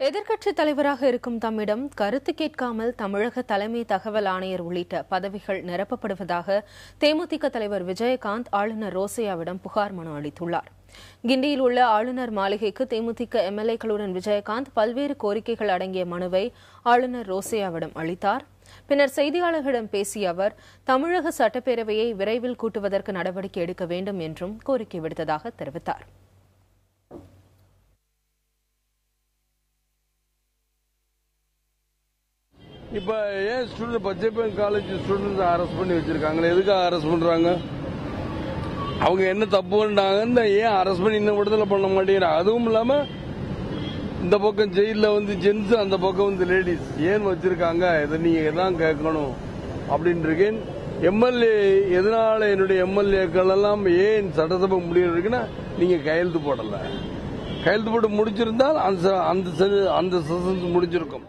எதிர்க்கட்சித் தலைவராக இருக்கும் தம்மிடம் கருத்து கேட்காமல் தமிழக தலைமை தகவல் ஆணையர் உள்ளிட்ட பதவிகள் நிரப்பப்படுவதாக தேமுதிக தலைவர் விஜயகாந்த் ஆளுநர் ரோசையாவிடம் புகார் மனு அளித்துள்ளார். கிண்டியில் உள்ள ஆளுநர் மாளிகைக்கு தேமுதிக எம்எல்ஏக்களுடன் விஜயகாந்த் பல்வேறு கோரிக்கைகள் அடங்கிய மனுவை ஆளுநர் ரோசையாவிடம் அளித்தார். பின்னர் செய்தியாளர்களிடம் பேசிய அவர் தமிழக சட்டப்பேரவையை விரைவில் கூட்டுவதற்கு நடவடிக்கை எடுக்க வேண்டும் என்றும் கோரிக்கை விடுத்ததாக தெரிவித்தார். இப்ப ஏன் student Pachaiyappan college students arrest பண்ணி வச்சிருக்காங்களே, எதுக்காக அரெஸ்ட் பண்றாங்க? அவங்க என்ன தப்பு பண்ணாங்கன்னு ஏன் அரெஸ்ட் பண்ணி இன்னும் விடுதலை பண்ண மாட்டேங்கிறாங்க? அதுவும் இல்லாம இந்த பக்கம் ஜெயில ஜென்ஸ், அந்த பக்கம் லேடிஸ் ஏன் வச்சிருக்காங்க? இதை நீங்க தான் கேட்கணும் அப்படின்னு இருக்கேன். எம்எல்ஏ எதனால என்னுடைய எம்எல்ஏக்கள் எல்லாம் ஏன் சட்டசபை முடிவு இருக்குன்னா நீங்க கையெழுத்து போடல. கையெழுத்து போட்டு முடிச்சிருந்தால் அந்த செஷன்ஸ் முடிஞ்சிருக்கும்.